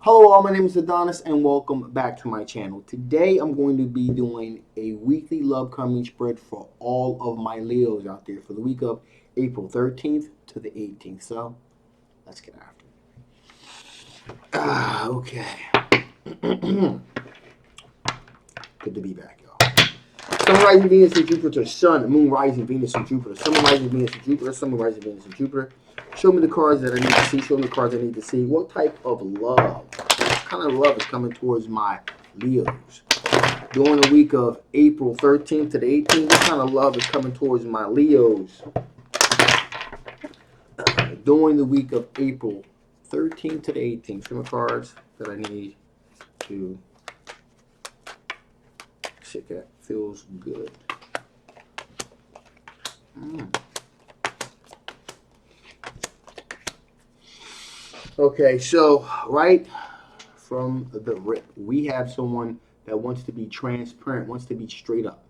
Hello all, my name is Adonis and welcome back to my channel. Today I'm going to be doing a weekly love coming spread for all of my Leos out there for the week of April 13th to the 18th. So let's get after it. Okay. Good to be back, y'all. Sun rising Venus and Jupiter, Sun, Moon rising Venus and Jupiter, Sun rising Venus and Jupiter, Sun rising Venus and Jupiter. Show me the cards that I need to see. Show me the cards I need to see. What type of love? What kind of love is coming towards my Leos? During the week of April 13th to the 18th, what kind of love is coming towards my Leos? During the week of April 13th to the 18th, show me cards that I need to check out. Feels good. Okay, so right from the rip, we have someone that wants to be transparent, wants to be straight up,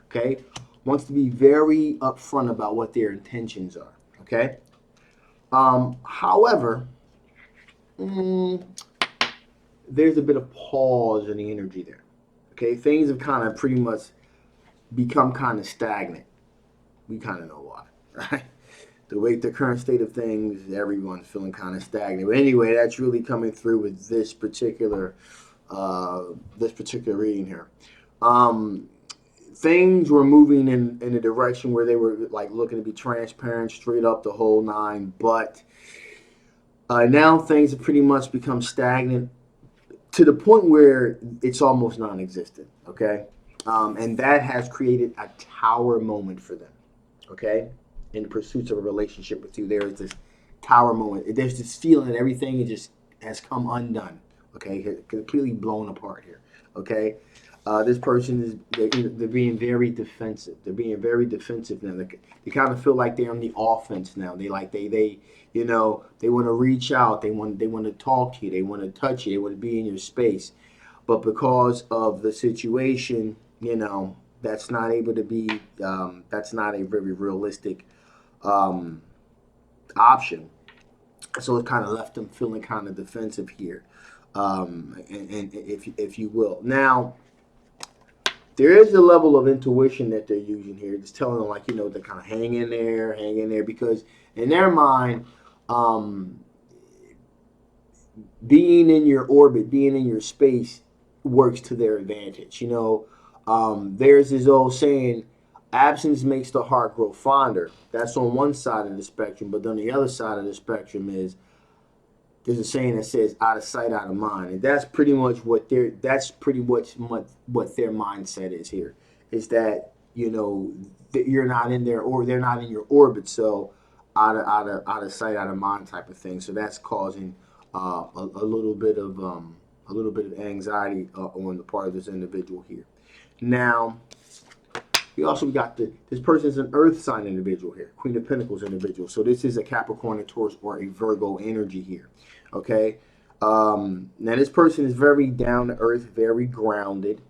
okay? Wants to be very upfront about what their intentions are, okay? However, mm, there's a bit of pause in the energy there, okay? Things have kind of pretty much become kind of stagnant. We kind of know why, right? The current state of things, everyone's feeling kind of stagnant. But anyway, that's really coming through with this particular reading here. Um, Things were moving in a direction where they were like looking to be transparent, straight up the whole nine. But now things have pretty much become stagnant to the point where it's almost non-existent. Okay, and that has created a tower moment for them. Okay, in the pursuits of a relationship with you, there is this tower moment. There's this feeling that everything is just has come undone. Okay, completely blown apart here. Okay, this person is they're being very defensive. They're being very defensive now. They kind of feel like they're on the offense now. They they want to reach out. They want to talk to you. They want to touch you. They want to be in your space. But because of the situation, that's not able to be. That's not a very realistic um, option. So it kind of left them feeling kind of defensive here, and if you will. Now there is a level of intuition that they're using here, just telling them like to kind of hang in there, because in their mind, um, being in your orbit, being in your space, works to their advantage. There's this old saying, absence makes the heart grow fonder. That's on one side of the spectrum, but then the other side of the spectrum is there's a saying that says out of sight, out of mind, and that's pretty much what their mindset is here. Is that that you're not in there, or they're not in your orbit, so out of sight, out of mind type of thing. So that's causing a little bit of anxiety on the part of this individual here. Now, we also got this person is an Earth sign individual here, Queen of Pentacles individual. So this is a Capricorn, a Taurus, or a Virgo energy here. Okay. Now this person is very down to earth, very grounded,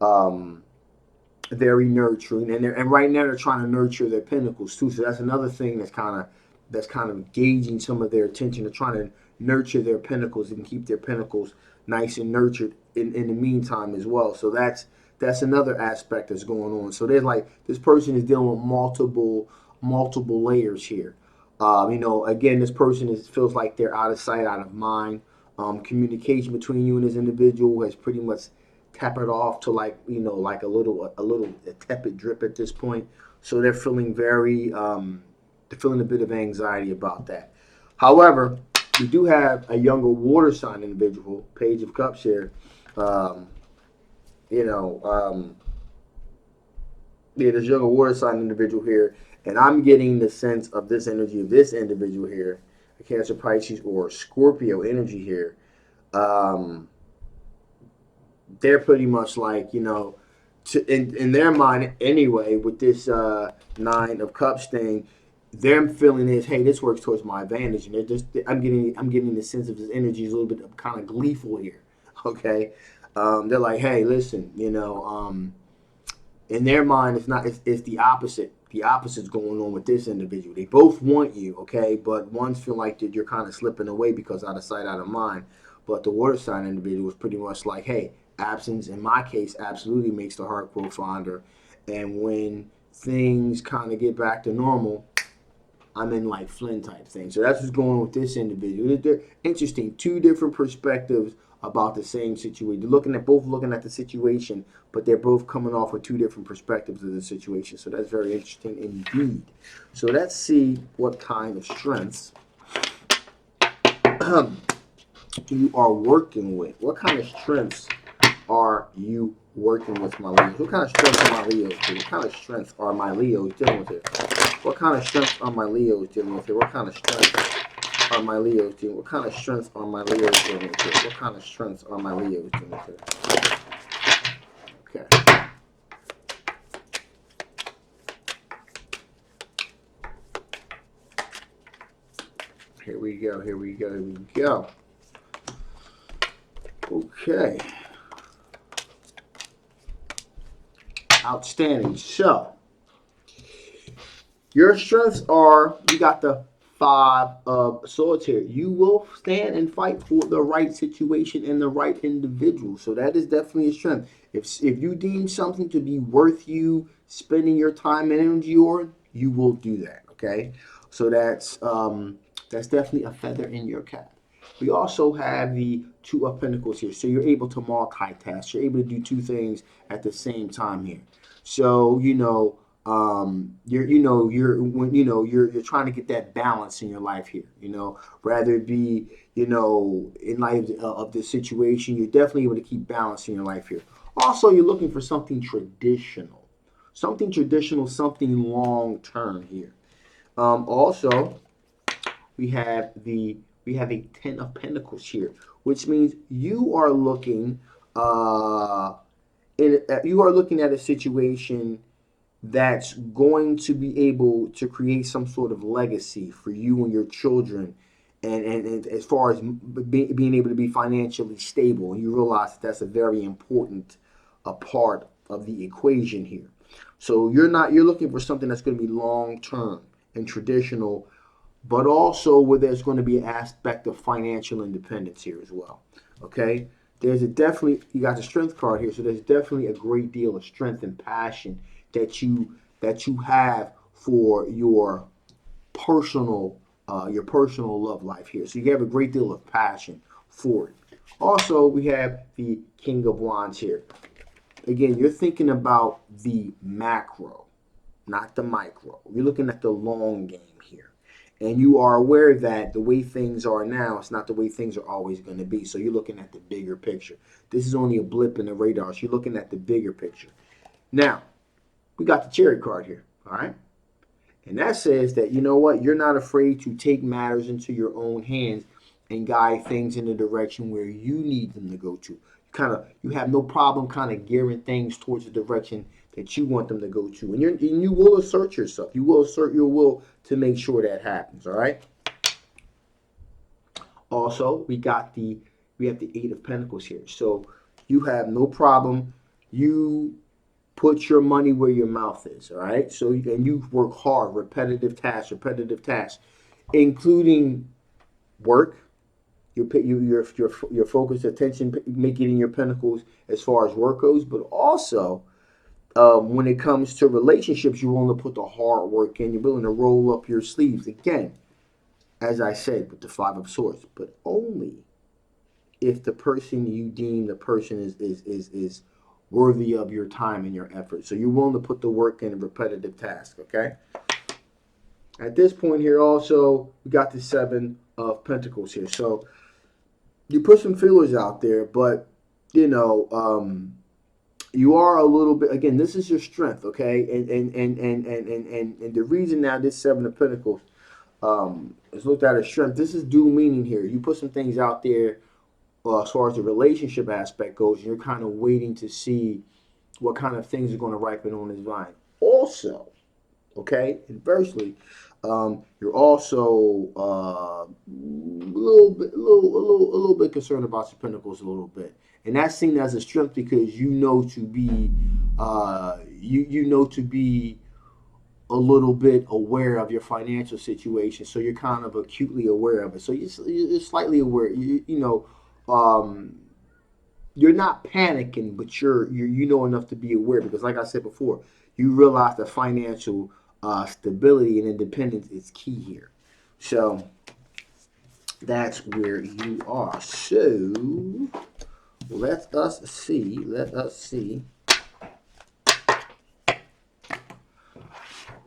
um, very nurturing, and right now they're trying to nurture their pentacles too. So that's another thing that's kind of gauging some of their attention. They're trying to nurture their pentacles and keep their pentacles nice and nurtured in the meantime as well. So that's another aspect that's going on. So there's like this person is dealing with multiple layers here. Again, this person feels like they're out of sight, out of mind. Communication between you and this individual has pretty much tapered off to like like a tepid drip at this point. So they're feeling a bit of anxiety about that. However, we do have a younger water sign individual, Page of Cups here. Um, you know, um, yeah, this younger water sign individual here, and I'm getting the sense of this energy of this individual here, a Cancer, Pisces, or Scorpio energy here. Um, they're pretty much like in their mind anyway, with this Nine of Cups thing, their feeling is, hey, this works towards my advantage, and I'm getting the sense of this energy is a little bit of kind of gleeful here. Okay, they're like, hey, listen, in their mind, it's the opposite. The opposite's going on with this individual. They both want you, okay, but one's feel like that you're kind of slipping away because out of sight, out of mind. But the water sign individual was pretty much like, hey, absence in my case absolutely makes the heart grow fonder. And when things kind of get back to normal, I'm in like Flynn type thing. So that's what's going on with this individual. They're interesting. Two different perspectives about the same situation. They're both looking at the situation, but they're both coming off with two different perspectives of the situation. So that's very interesting indeed. So let's see what kind of strengths you are working with. What kind of strengths are you working with, my Leos? What kind of strengths are my Leos doing? What kind of strengths are my Leos dealing with here? What kind of strengths are my Leos dealing with here? What kind of strengths are my Leos dealing with? What kind of strengths are my Leos dealing with here? What kind of strengths are my Leos dealing with here? Okay. Here we go. Here we go. Here we go. Okay. Outstanding. So, your strengths are, you got the 5 of swords here. You will stand and fight for the right situation and the right individual. So that is definitely a strength. If you deem something to be worth you spending your time and energy on, you will do that. Okay. So that's definitely a feather in your cap. We also have the 2 of Pentacles here. So you're able to multitask. You're able to do 2 things at the same time here. So, you're trying to get that balance in your life here, rather it be, in light of the situation, you're definitely able to keep balance in your life here. Also, you're looking for something traditional, something long term here. Also, we have a 10 of Pentacles here, which means you are looking at a situation that's going to be able to create some sort of legacy for you and your children, and as far as being able to be financially stable, and you realize that's a very important part of the equation here. So you're looking for something that's going to be long term and traditional, but also where there's going to be an aspect of financial independence here as well. Okay, you got the strength card here, so there's definitely a great deal of strength and passion that you have for your personal love life here. So you have a great deal of passion for it. Also, we have the King of Wands here. Again, you're thinking about the macro, not the micro. You're looking at the long game here. And you are aware that the way things are now, it's not the way things are always going to be. So you're looking at the bigger picture. This is only a blip in the radar. So you're looking at the bigger picture. Now, we got the Chariot card here, all right? And that says that, you know what, you're not afraid to take matters into your own hands and guide things in the direction where you need them to go to. You have no problem kind of gearing things towards the direction that you want them to go to. And you will assert yourself. You will assert your will to make sure that happens, all right? Also, we have the 8 of Pentacles here. So you have no problem. You put your money where your mouth is, all right? So, and you work hard, repetitive tasks, including work. Your focused attention, making your pentacles as far as work goes, but also when it comes to relationships, you're willing to put the hard work in. You're willing to roll up your sleeves. Again, as I said, with the 5 of Swords, but only if the person you deem the person is worthy of your time and your effort. So you're willing to put the work in a repetitive task, okay? At this point here also, we got the 7 of Pentacles here. So you put some feelers out there, but, you are a little bit, again, this is your strength, okay? And the reason now this 7 of Pentacles is looked at as strength, this is due meaning here. You put some things out there as far as the relationship aspect goes, and you're kind of waiting to see what kind of things are going to ripen on this vine. Also, okay, inversely, you're also a little bit concerned about your pentacles a little bit, and that's seen as a strength because you know to be a little bit aware of your financial situation, so you're kind of acutely aware of it. So you're slightly aware, you're not panicking, but you know enough to be aware, because like I said before, you realize that financial stability and independence is key here. So that's where you are. So let us see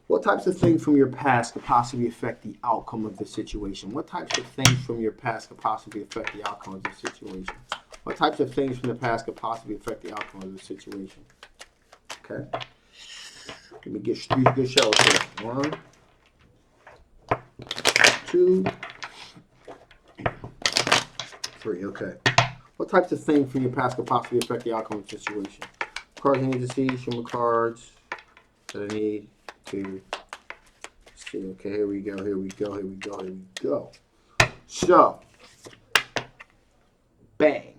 what types of things from your past could possibly affect the outcome of the situation. What types of things from your past could possibly affect the outcome of the situation? What types of things from the past could possibly affect the outcome of the situation? Okay. Let me get 3 good shells here. 1, 2, 3. Okay. What types of things from your past could possibly affect the outcome of the situation? Cards I need to see. Show me cards that I need to see. Okay, here we go. So, bang.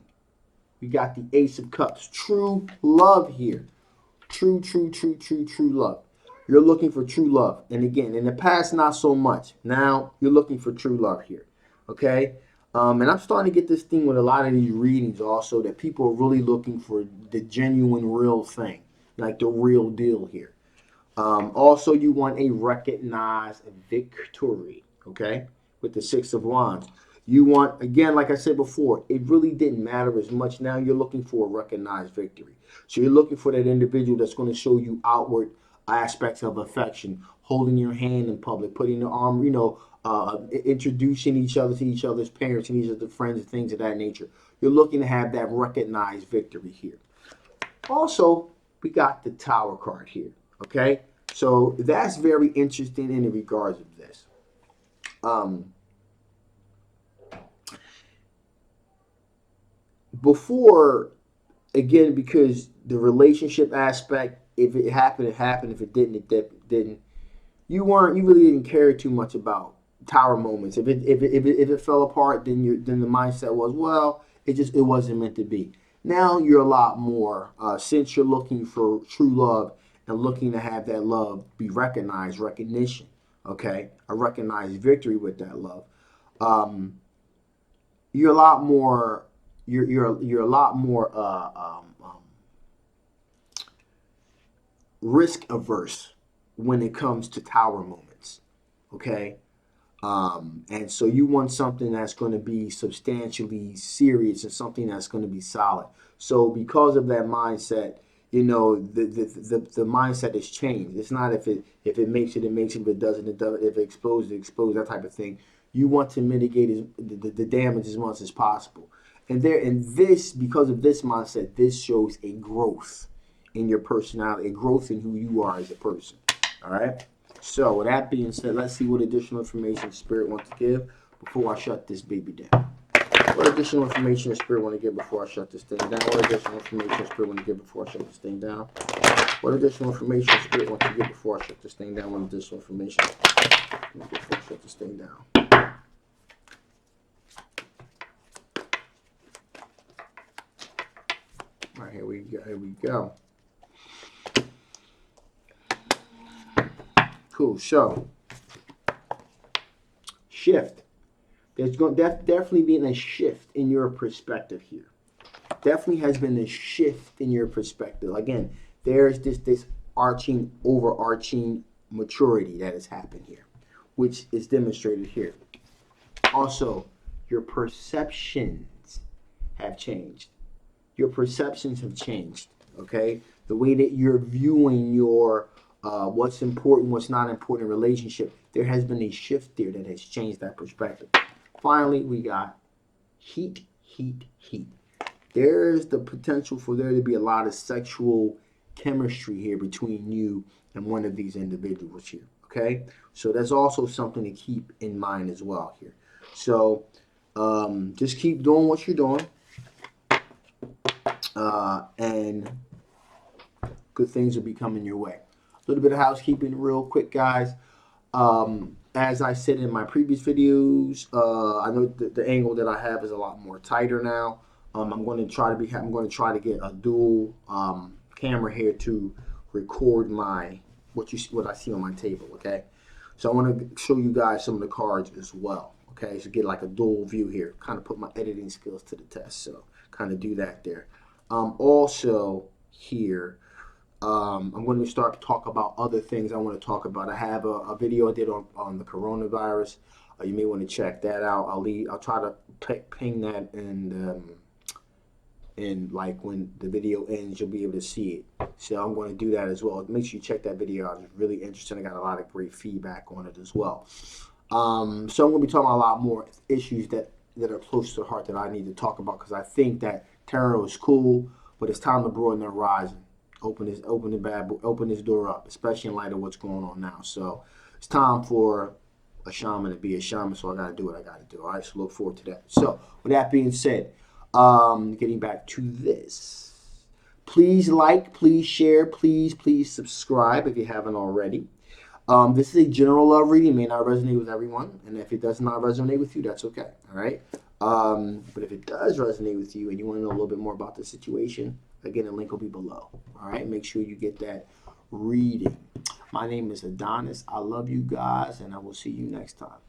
We got the Ace of Cups. True love here. True love. You're looking for true love. And again, in the past, not so much. Now, you're looking for true love here. Okay? And I'm starting to get this thing with a lot of these readings also, that people are really looking for the genuine, real thing. Like the real deal here. Also, you want a recognized victory. Okay? With the 6 of Wands. You want, again, like I said before, it really didn't matter as much. Now you're looking for a recognized victory. So you're looking for that individual that's going to show you outward aspects of affection, holding your hand in public, putting the arm, introducing each other to each other's parents and each other's friends and things of that nature. You're looking to have that recognized victory here. Also, we got the Tower card here. Okay? So that's very interesting in the regards of this. Before, again, because the relationship aspect, if it happened, it happened. If it didn't, it didn't. You really didn't care too much about tower moments. If it fell apart, then the mindset was, well, it wasn't meant to be. Now you're a lot more, since you're looking for true love and looking to have that love be recognized, recognition. Okay, a recognized victory with that love. You're a lot more. You're a lot more risk averse when it comes to tower moments. Okay, and so you want something that's going to be substantially serious and something that's going to be solid. So because of that mindset, the mindset has changed. It's not if it makes it, it makes it. If it doesn't, it doesn't. If it explodes, it explodes. That type of thing. You want to mitigate the damage as much as possible. And because of this mindset, this shows a growth in your personality, a growth in who you are as a person. All right. So with that being said, let's see what additional information Spirit wants to give before I shut this baby down. What additional information does Spirit want to give before I shut this thing down? What additional information Spirit want to give before I shut this thing down? What additional information Spirit wants to give before I shut this thing down? What additional information before I shut this thing down? All right, here we go. Cool. So, shift. There's going definitely been a shift in your perspective here. Definitely has been a shift in your perspective. Again, there's this overarching maturity that has happened here, which is demonstrated here. Also, your perceptions have changed. Your perceptions have changed. Okay, the way that you're viewing your what's important, what's not important in relationship, there has been a shift there that has changed that perspective. Finally, we got heat. There's the potential for there to be a lot of sexual chemistry here between you and one of these individuals here. Okay, so that's also something to keep in mind as well here. So just keep doing what you're doing, and good things will be coming your way. A little bit of housekeeping real quick, guys. As I said in my previous videos, I know the angle that I have is a lot more tighter now. I'm going to try to get a dual camera here to record what I see on my table. Okay, so I want to show you guys some of the cards as well. Okay, so get like a dual view here. Kind of put my editing skills to the test. So kind of do that there. Also here, I'm going to start to talk about other things I want to talk about. I have a video I did on the coronavirus. You may want to check that out. I'll try to ping that and like when the video ends, you'll be able to see it. So I'm going to do that as well. Make sure you check that video out. It's really interesting. I got a lot of great feedback on it as well. So I'm going to be talking about a lot more issues that are close to the heart that I need to talk about, because I think that tarot is cool, but it's time to broaden the horizon. Open this door up, especially in light of what's going on now. So it's time for a shaman to be a shaman. So I got to do what I got to do. All right. So look forward to that. So with that being said, getting back to this, please like, please share, please subscribe if you haven't already. This is a general love reading. It may not resonate with everyone, and if it does not resonate with you, that's okay. All right. But if it does resonate with you and you want to know a little bit more about the situation, again, the link will be below. All right. Make sure you get that reading. My name is Adonis. I love you guys, and I will see you next time.